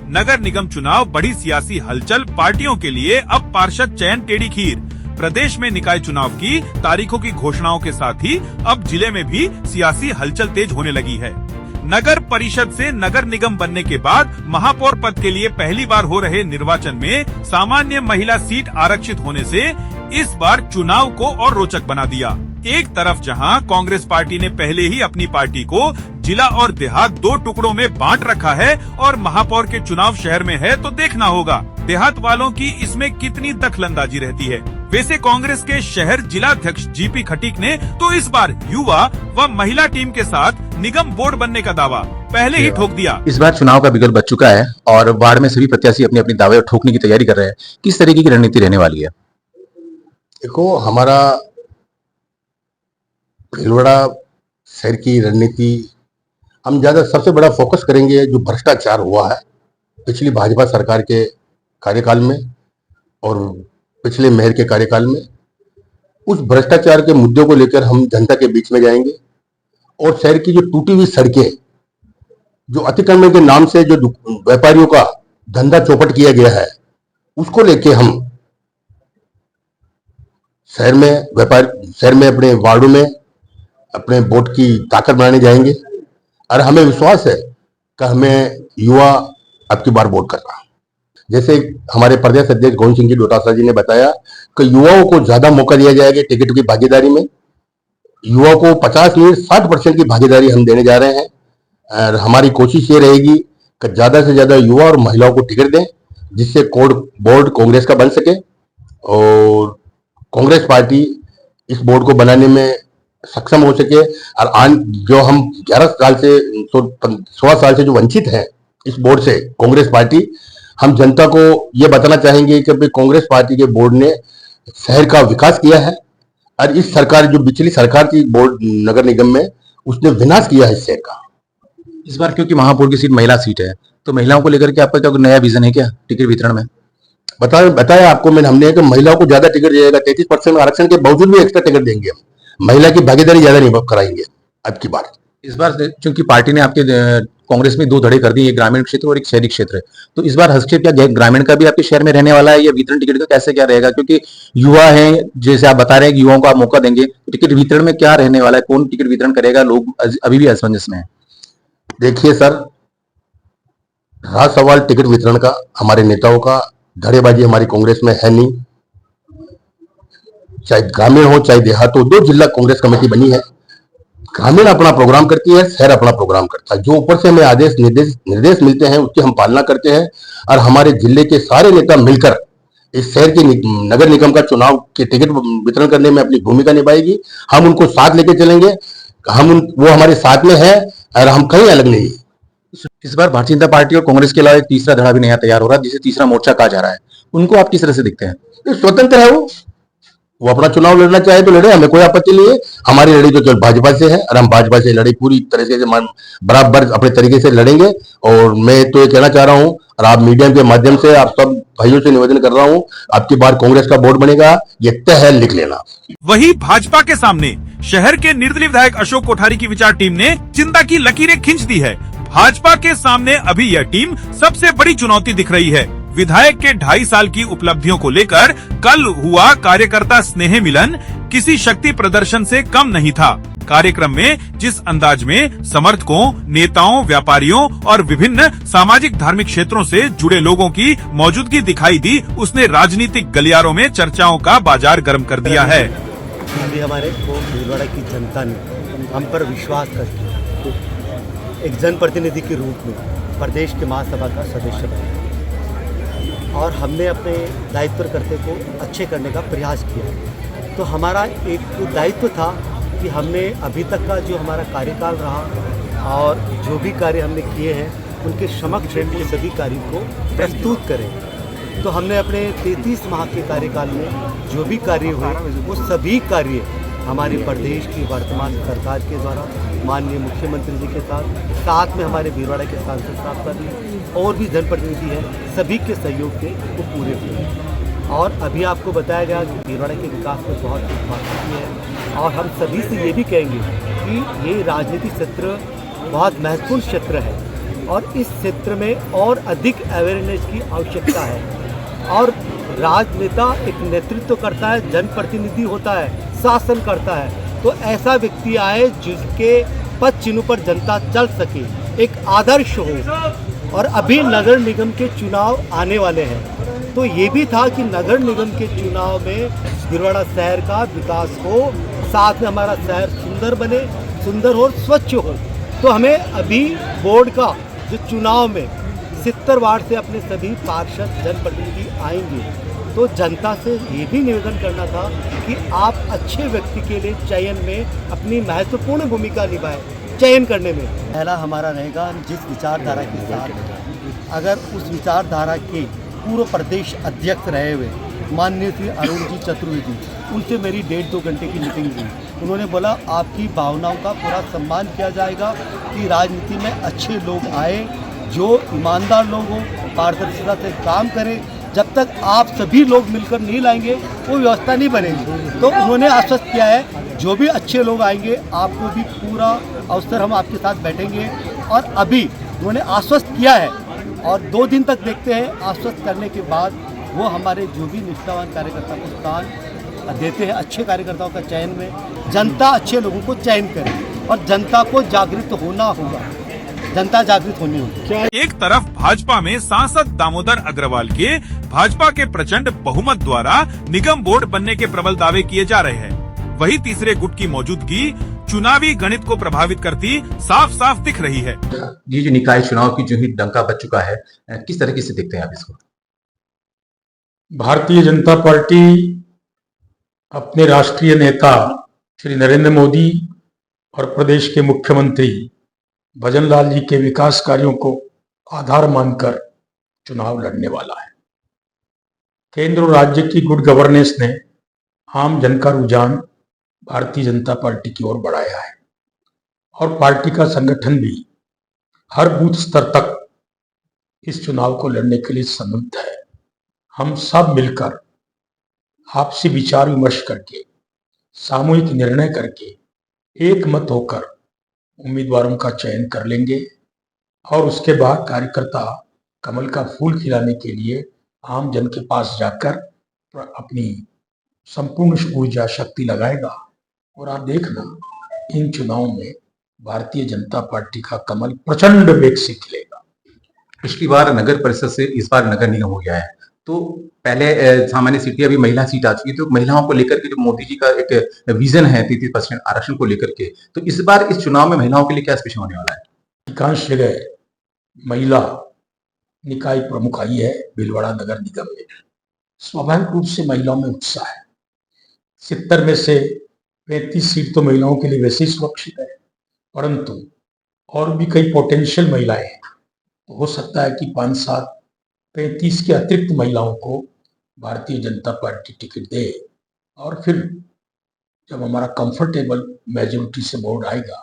नगर निगम चुनाव बड़ी सियासी हलचल, पार्टियों के लिए अब पार्षद चयन टेढ़ी खीर। प्रदेश में निकाय चुनाव की तारीखों की घोषणाओं के साथ ही अब जिले में भी सियासी हलचल तेज होने लगी है। नगर परिषद से नगर निगम बनने के बाद महापौर पद के लिए पहली बार हो रहे निर्वाचन में सामान्य महिला सीट आरक्षित होने से इस बार चुनाव को और रोचक बना दिया। एक तरफ जहां कांग्रेस पार्टी ने पहले ही अपनी पार्टी को जिला और देहात दो टुकड़ों में बांट रखा है और महापौर के चुनाव शहर में है, तो देखना होगा देहात वालों की इसमें कितनी दखलंदाजी रहती है। वैसे कांग्रेस के शहर जिलाध्यक्ष जीपी खटीक ने तो इस बार युवा व महिला टीम के साथ निगम बोर्ड बनने का दावा पहले ही ठोक दिया। इस बार चुनाव का बिगुल बज चुका है और वार्ड में सभी प्रत्याशी अपने अपने दावे ठोकने की तैयारी कर रहे हैं। किस तरीके की रणनीति रहने वाली है? देखो, हमारा भीलवाड़ा शहर की रणनीति हम ज्यादा सबसे बड़ा फोकस करेंगे जो भ्रष्टाचार हुआ है पिछली भाजपा सरकार के कार्यकाल में और पिछले मेयर के कार्यकाल में। उस भ्रष्टाचार के मुद्दों को लेकर हम जनता के बीच में जाएंगे और शहर की जो टूटी हुई सड़कें, जो अतिक्रमण के नाम से जो व्यापारियों का धंधा चौपट किया गया है, उसको लेके हम शहर में अपने वार्डों में अपने वोट की ताकत बनाने जाएंगे और हमें विश्वास है कि हमें युवा अब की बार वोट कर रहा। जैसे हमारे प्रदेश अध्यक्ष गोविंद सिंह जी डोटासरा जी ने बताया कि युवाओं को ज्यादा मौका दिया जाएगा टिकट की भागीदारी में। युवाओं को 50 नहीं 60% की भागीदारी हम देने जा रहे हैं और हमारी कोशिश ये रहेगी कि ज्यादा से ज्यादा युवा और महिलाओं को टिकट दें, जिससे बोर्ड कांग्रेस का बन सके और कांग्रेस पार्टी इस बोर्ड को बनाने में सक्षम हो सके। और जो हम 11 साल से 16 साल से जो वंचित हैं इस बोर्ड से कांग्रेस पार्टी, हम जनता को ये बताना चाहेंगे कि भाई कांग्रेस पार्टी के बोर्ड ने शहर का विकास किया है और इस सरकार जो पिछली सरकार थी बोर्ड नगर निगम में, उसने विनाश किया है इस शहर का। इस बार क्योंकि महापौर की सीट महिला सीट है, तो महिलाओं को लेकर के आपका क्या नया विजन है क्या टिकट वितरण में? बताया आपको हमने कि महिलाओं को ज्यादा टिकट दिएगा। 33% आरक्षण के बावजूद भी एक्स्ट्रा टिकट देंगे हम। महिला की भागीदारी ज्यादा नहीं कराएंगे अब की बार। इस बार क्योंकि पार्टी ने आपके कांग्रेस में दो धड़े कर दिए, एक ग्रामीण क्षेत्र और एक शहरी क्षेत्र है, तो इस बार हस्तक्षेप क्या ग्रामीण का भी आपके शहर में रहने वाला है या वितरण टिकट का कैसे क्या रहेगा? क्योंकि युवा हैं, जैसे आप बता रहे हैं कि युवाओं को आप मौका देंगे, तो टिकट वितरण में क्या रहने वाला है? कौन टिकट वितरण करेगा? लोग अभी भी असमंजस में है। देखिए सर, रहा सवाल टिकट वितरण का, हमारे नेताओं का धड़ेबाजी हमारी कांग्रेस में है नहीं। चाहे ग्रामीण हो चाहे देहात हो, 2 जिला कांग्रेस कमेटी बनी है। ग्रामीण अपना प्रोग्राम करती है, शहर अपना प्रोग्राम करता है। जो ऊपर से हमें आदेश निर्देश मिलते हैं उसकी हम पालना करते हैं और हमारे जिले के सारे नेता मिलकर इस शहर के नगर निगम का चुनाव के टिकट वितरण करने में अपनी भूमिका निभाएगी। हम उनको साथ लेके चलेंगे, वो हमारे साथ में है और हम कहीं अलग नहीं। इस बार भारतीय जनता पार्टी और कांग्रेस के अलावा एक तीसरा धड़ा भी नया तैयार हो रहा है, जिसे तीसरा मोर्चा कहा जा रहा है। उनको आप किस तरह से दिखते हैं? स्वतंत्र है, वो अपना चुनाव लड़ना चाहे तो लड़े, हमें कोई आपत्ति नहीं है। हमारी लड़ाई तो केवल भाजपा से है और हम भाजपा से लड़ाई पूरी तरह से बराबर अपने तरीके से लड़ेंगे। और मैं तो ये कहना चाह रहा हूं और आप मीडिया के माध्यम से आप सब भाइयों से निवेदन कर रहा हूं, आपकी बार कांग्रेस का बोर्ड बनेगा, ये तय है, लिख लेना। वही भाजपा के सामने शहर के निर्दलीय विधायक अशोक कोठारी की विचार टीम ने चिंता की लकीरें खींच दी है। भाजपा के सामने अभी यह टीम सबसे बड़ी चुनौती दिख रही है। विधायक के 2.5 साल की उपलब्धियों को लेकर कल हुआ कार्यकर्ता स्नेह मिलन किसी शक्ति प्रदर्शन से कम नहीं था। कार्यक्रम में जिस अंदाज में समर्थकों, नेताओं, व्यापारियों और विभिन्न सामाजिक धार्मिक क्षेत्रों से जुड़े लोगों की मौजूदगी दिखाई दी, उसने राजनीतिक गलियारों में चर्चाओं का बाजार गर्म कर दिया है। अभी हमारे को भीलवाड़ा की जनता ने हम पर विश्वास करके एक जनप्रतिनिधि के रूप में प्रदेश के महासभा का सदस्य बना और हमने अपने दायित्व कर्तव्य को अच्छे करने का प्रयास किया। तो हमारा एक दायित्व था कि हमने अभी तक का जो हमारा कार्यकाल रहा और जो भी कार्य हमने किए हैं उनके समक्ष के सभी कार्य को प्रस्तुत करें। तो हमने अपने 33 माह के कार्यकाल में जो भी कार्य हुए वो सभी कार्य हमारे प्रदेश की वर्तमान सरकार के द्वारा माननीय मुख्यमंत्री जी के साथ में हमारे भीलवाड़ा के सांसद साहब का भी और भी जनप्रतिनिधि हैं, सभी के सहयोग से वो पूरे हुए। और अभी आपको बताया गया कि भीलवाड़ा के विकास में बहुत बात है और हम सभी से ये भी कहेंगे कि ये राजनीतिक क्षेत्र बहुत महत्वपूर्ण क्षेत्र है और इस क्षेत्र में और अधिक अवेयरनेस की आवश्यकता है। और राजनेता एक नेतृत्व करता है, जनप्रतिनिधि होता है, शासन करता है, तो ऐसा व्यक्ति आए जिसके पद चिन्ह पर जनता चल सके, एक आदर्श हो। और अभी नगर निगम के चुनाव आने वाले हैं, तो ये भी था कि नगर निगम के चुनाव में भीलवाड़ा शहर का विकास हो, साथ में हमारा शहर सुंदर बने, सुंदर हो, स्वच्छ हो। तो हमें अभी बोर्ड का जो चुनाव में 70 वार्ड से अपने सभी पार्षद जनप्रतिनिधि आएंगे, तो जनता से ये भी निवेदन करना था कि आप अच्छे व्यक्ति के लिए चयन में अपनी महत्वपूर्ण भूमिका निभाएं, चयन करने में। पहला हमारा रहेगा, हम जिस विचारधारा के साथ, अगर उस विचारधारा के पूर्व प्रदेश अध्यक्ष रहे हुए माननीय श्री अरुण जी चतुर्वेदी, उनसे मेरी 1.5-2 घंटे की मीटिंग हुई। उन्होंने बोला आपकी भावनाओं का पूरा सम्मान किया जाएगा कि राजनीति में अच्छे लोग आए, जो ईमानदार लोग हों, पारदर्शिता से काम करें। जब तक आप सभी लोग मिलकर नहीं लाएंगे वो व्यवस्था नहीं बनेगी। तो उन्होंने आश्वस्त किया है जो भी अच्छे लोग आएंगे आपको भी पूरा अवसर हम आपके साथ बैठेंगे। और अभी उन्होंने आश्वस्त किया है और 2 दिन तक देखते हैं, आश्वस्त करने के बाद वो हमारे जो भी निष्ठावान कार्यकर्ता को स्थान देते हैं, अच्छे कार्यकर्ताओं का चयन में जनता अच्छे लोगों को चयन करे और जनता को जागृत होना होगा, जनता जागृत होनी होगी। एक तरफ भाजपा में सांसद दामोदर अग्रवाल के भाजपा के प्रचंड बहुमत द्वारा निगम बोर्ड बनने के प्रबल दावे किए जा रहे हैं, वहीं तीसरे गुट की मौजूदगी चुनावी गणित को प्रभावित करती साफ साफ दिख रही है। ये जो निकाय चुनाव की जो ही डंका बज चुका है, किस तरीके से देखते हैं आप इसको? भारतीय जनता पार्टी अपने राष्ट्रीय नेता श्री नरेंद्र मोदी और प्रदेश के मुख्यमंत्री भजनलाल जी के विकास कार्यों को आधार मानकर चुनाव लड़ने वाला है। केंद्र और राज्य की गुड गवर्नेंस ने आम जन का रुझान भारतीय जनता पार्टी की ओर बढ़ाया है और पार्टी का संगठन भी हर बूथ स्तर तक इस चुनाव को लड़ने के लिए संबद्ध है। हम सब मिलकर आपसी विचार विमर्श करके, सामूहिक निर्णय करके, एक मत होकर उम्मीदवारों का चयन कर लेंगे और उसके बाद कार्यकर्ता कमल का फूल खिलाने के लिए आम जन के पास जाकर अपनी संपूर्ण ऊर्जा शक्ति लगाएगा। और आप देखना, इन चुनावों में भारतीय जनता पार्टी का कमल प्रचंड वेग से खिलेगा। पिछली बार नगर परिषद से इस बार नगर निगम हो गया है, तो पहले सामान्य सीटें, अभी महिला सीट आ चुकी है, तो महिलाओं को लेकर के जो मोदी जी का एक विजन है 33% आरक्षण को लेकर के, तो इस बार इस चुनाव में महिलाओं के लिए क्या स्पेशल होने वाला है? अधिकांश जगह महिला निकाय प्रमुख आई है भीलवाड़ा नगर निगम में। स्वाभाविक रूप से महिलाओं में उत्साह है। 70 में से 35 सीट तो महिलाओं के लिए वैसे ही सुरक्षित है, परंतु और भी कई पोटेंशियल महिलाएं हैं, तो हो सकता है कि 5-7 35 के अतिरिक्त महिलाओं को भारतीय जनता पार्टी टिकट दे और फिर जब हमारा कंफर्टेबल मेजोरिटी से बोर्ड आएगा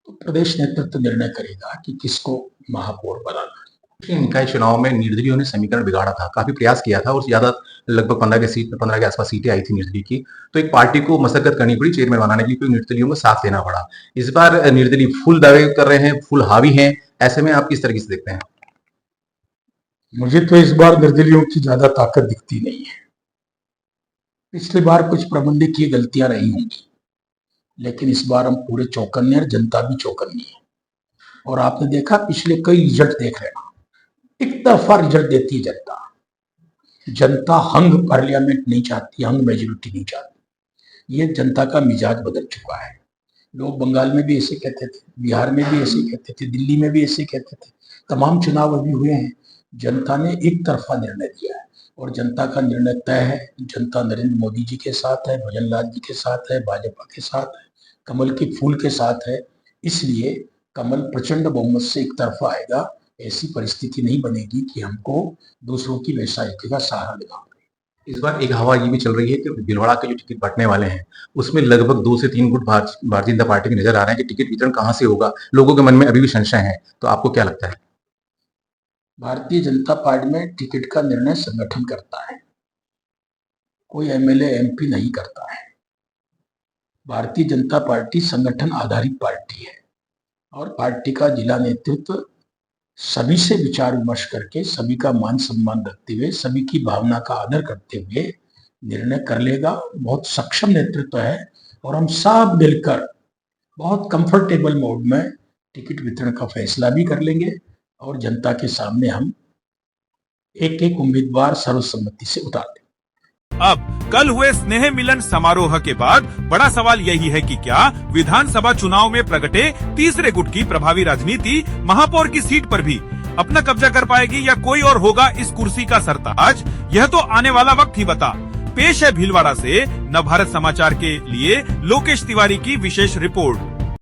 तो प्रदेश नेतृत्व निर्णय करेगा कि किसको महापौर बनाना है। निकाय चुनाव में निर्दलीयों ने समीकरण बिगाड़ा था, काफी प्रयास किया था और ज्यादा लगभग 15 के आसपास सीटें आई थी निर्दलीय की, तो एक पार्टी को मशक्कत करनी पड़ी चेयरमैन बनाने के लिए, क्योंकि निर्दलियों को साथ लेना पड़ा। इस बार निर्दलीय फुल दावे कर रहे हैं, फुल हावी हैं, ऐसे में आप किस तरीके से देखते हैं? मुझे तो इस बार निर्दलियों की ज्यादा ताकत दिखती नहीं है। पिछली बार कुछ प्रबंधकीय गलतियां रही होंगी, लेकिन इस बार हम पूरे चौकन्ने हैं, जनता भी चौकन्नी है। और आपने देखा पिछले कई रिजल्ट देख लेना, एक तरफा रिजल्ट देती है जनता। जनता हंग पार्लियामेंट नहीं चाहती, हंग मेजोरिटी नहीं चाहती। ये जनता का मिजाज बदल चुका है। लोग बंगाल में भी ऐसे कहते थे, बिहार में भी ऐसे कहते थे, दिल्ली में भी ऐसे कहते थे। तमाम चुनाव अभी हुए हैं, जनता ने एक तरफा निर्णय दिया है और जनता का निर्णय तय है। जनता नरेंद्र मोदी जी के साथ है, भजनलाल जी के साथ है, भाजपा के साथ है, कमल के फूल के साथ है। इसलिए कमल प्रचंड बहुमत से एक तरफा आएगा। ऐसी परिस्थिति नहीं बनेगी कि हमको दूसरों की वैसायिकी का सहारा लेना पड़े। इस बार एक हवा ये भी चल रही है कि भीलवाड़ा के जो टिकट बांटने वाले हैं उसमें लगभग 2 से 3 गुट भारतीय जनता पार्टी के नजर आ रहे हैं कि टिकट वितरण कहां से होगा। लोगों के मन में अभी भी संशय है, तो आपको क्या लगता है? भारतीय जनता पार्टी में टिकट का निर्णय संगठन करता है, कोई एमएलए एमपी नहीं करता है। भारतीय जनता पार्टी संगठन आधारित पार्टी है और पार्टी का जिला नेतृत्व सभी से विचार विमर्श करके, सभी का मान सम्मान रखते हुए, सभी की भावना का आदर करते हुए निर्णय कर लेगा। बहुत सक्षम नेतृत्व है और हम सब मिलकर बहुत कंफर्टेबल मोड में टिकट वितरण का फैसला भी कर लेंगे और जनता के सामने हम एक एक उम्मीदवार सर्वसम्मति से उतार देंगे। अब कल हुए स्नेह मिलन समारोह के बाद बड़ा सवाल यही है कि क्या विधानसभा चुनाव में प्रगटे तीसरे गुट की प्रभावी राजनीति महापौर की सीट पर भी अपना कब्जा कर पाएगी या कोई और होगा इस कुर्सी का सरताज? यह तो आने वाला वक्त ही बता। पेश है भीलवाड़ा से नवभारत समाचार के लिए लोकेश तिवारी की विशेष रिपोर्ट।